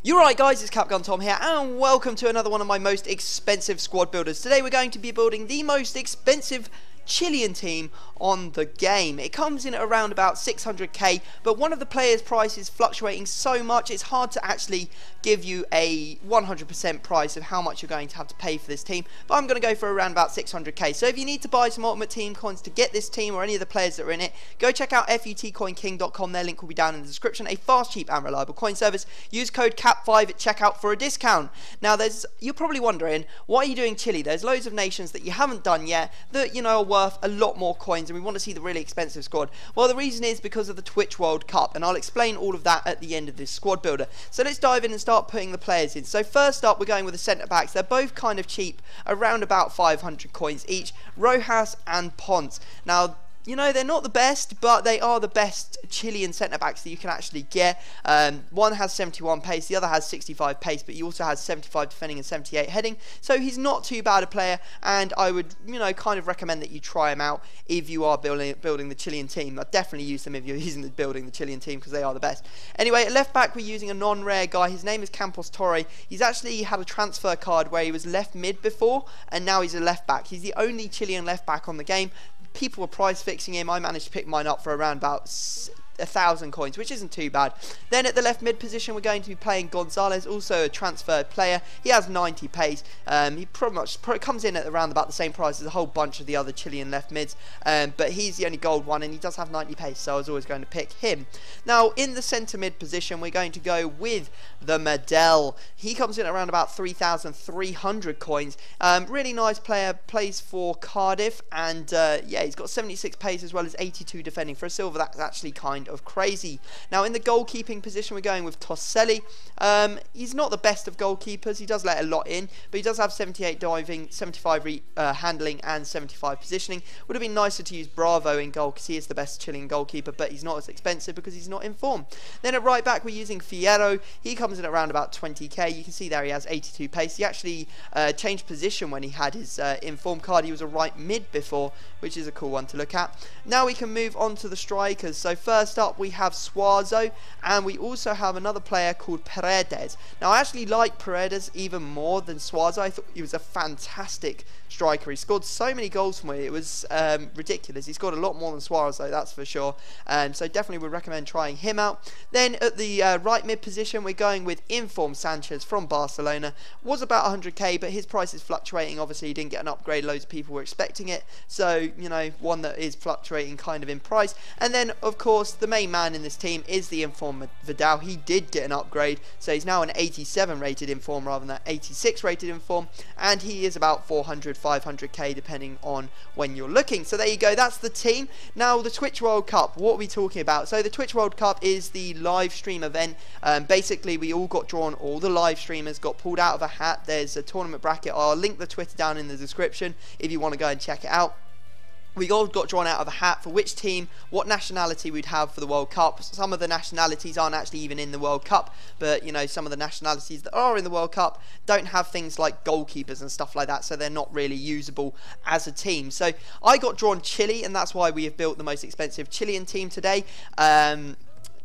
You're right guys, it's Capgun Tom here and welcome to another one of my most expensive squad builders. Today we're going to be building the most expensive Chilean team on the game. It comes in at around about 600k, but one of the players' price is fluctuating so much it's hard to actually give you a 100% price of how much you're going to have to pay for this team, but I'm going to go for around about 600k. So if you need to buy some Ultimate Team coins to get this team or any of the players that are in it, go check out futcoinking.com. Their link will be down in the description. A fast, cheap and reliable coin service. Use code CAP5 at checkout for a discount. Now you're probably wondering, why are you doing Chile? There's loads of nations that you haven't done yet that are worth a lot more coins, and we want to see the really expensive squad. Well, the reason is because of the Twitch World Cup, and I'll explain all of that at the end of this squad builder. So let's dive in and start putting the players in. So first up, we're going with the centre backs. They're both kind of cheap, around about 500 coins each. Rojas and Ponce. Now, they're not the best, but they are the best Chilean centre-backs that you can actually get. One has 71 pace, the other has 65 pace, but he also has 75 defending and 78 heading. So he's not too bad a player, and I would, kind of recommend that you try him out if you are building the Chilean team. I'd definitely use them if you're building the Chilean team, because they are the best. Anyway, at left-back, we're using a non-rare guy. His name is Campos Torre. He's actually had a transfer card where he was left mid before, and now he's a left-back. He's the only Chilean left-back on the game. People were price fixing him. I managed to pick mine up for around about 1,000 coins, which isn't too bad. Then at the left mid position, we're going to be playing Gonzalez, also a transferred player. He has 90 pace. He pretty much comes in at around about the same price as a whole bunch of the other Chilean left mids, but he's the only gold one, and he does have 90 pace, so I was always going to pick him. Now, in the centre mid position, we're going to go with the Medel. He comes in at around about 3,300 coins. Really nice player, plays for Cardiff, and yeah, he's got 76 pace as well as 82 defending. For a silver, that's actually kind of crazy. Now, in the goalkeeping position, we're going with Toselli. He's not the best of goalkeepers. He does let a lot in, but he does have 78 diving, 75 handling, and 75 positioning. Would have been nicer to use Bravo in goal, because he is the best Chilean goalkeeper, but he's not as expensive because he's not in form. Then at right back, we're using Fierro. He comes in at around about 20k. You can see there he has 82 pace. He actually changed position when he had his in-form card. He was a right mid before, which is a cool one to look at. Now we can move on to the strikers. So first up, we have Suazo, and we also have another player called Paredes. Now, I actually like Paredes even more than Suazo. I thought he was a fantastic striker. He scored so many goals for me. It was ridiculous. He scored a lot more than Suazo, that's for sure. So definitely would recommend trying him out. Then at the right mid position, we're going with Inform Sanchez from Barcelona. Was about 100k, but his price is fluctuating. Obviously, he didn't get an upgrade. Loads of people were expecting it. So, one that is fluctuating kind of in price. And then, of course, the main man in this team is the Inform Vidal. He did get an upgrade, so he's now an 87 rated Inform rather than 86 rated Inform, and he is about 400, 500k depending on when you're looking. So there you go, that's the team. Now the Twitch World Cup, what are we talking about? So the Twitch World Cup is the live stream event. Basically, we all got drawn, all the live streamers got pulled out of a hat. There's a tournament bracket. I'll link the Twitter down in the description if you want to go and check it out. We all got drawn out of a hat for which team, what nationality we'd have for the World Cup. Some of the nationalities aren't actually even in the World Cup, but some of the nationalities that are in the World Cup don't have things like goalkeepers and stuff like that, so they're not really usable as a team. So I got drawn Chile, and that's why we have built the most expensive Chilean team today.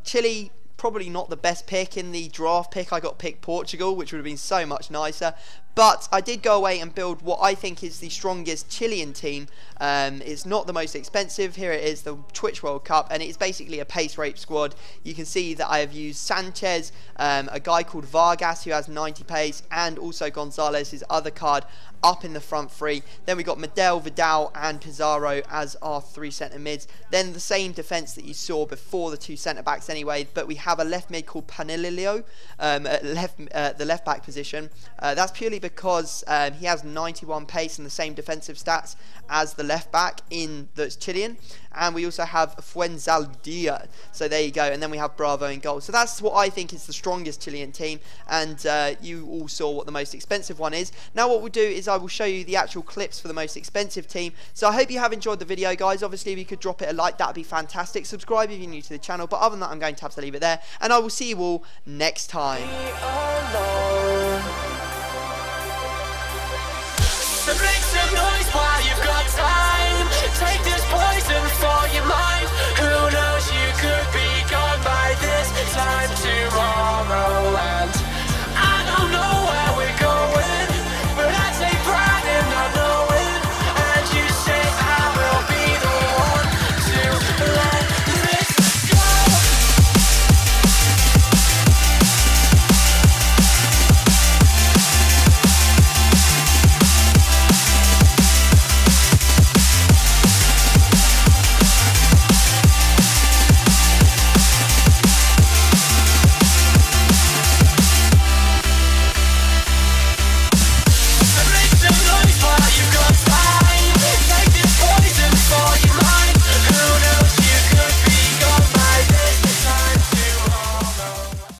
Chile, probably not the best pick in the draft pick. I got picked Portugal, which would have been so much nicer. But I did go away and build what I think is the strongest Chilean team. It's not the most expensive. Here it is, the Twitch World Cup, and it's basically a pace rate squad. You can see that I have used Sanchez, a guy called Vargas who has 90 pace, and also Gonzalez, his other card, up in the front three. Then we got Medel, Vidal, and Pizarro as our three centre mids. Then the same defence that you saw before the two centre backs anyway, but we have a left mid called Panililio at the left back position. That's purely because he has 91 pace and the same defensive stats as the left back in that's Chilean. And we also have Fuenzaldia. So there you go. And then we have Bravo in goal. So that's what I think is the strongest Chilean team. And you all saw what the most expensive one is. Now what we'll do is I will show you the actual clips for the most expensive team. So I hope you have enjoyed the video, guys. Obviously, if you could drop it a like, that would be fantastic. Subscribe if you're new to the channel. But other than that, I'm going to have to leave it there. And I will see you all next time. So make some noise while you've got time. Take the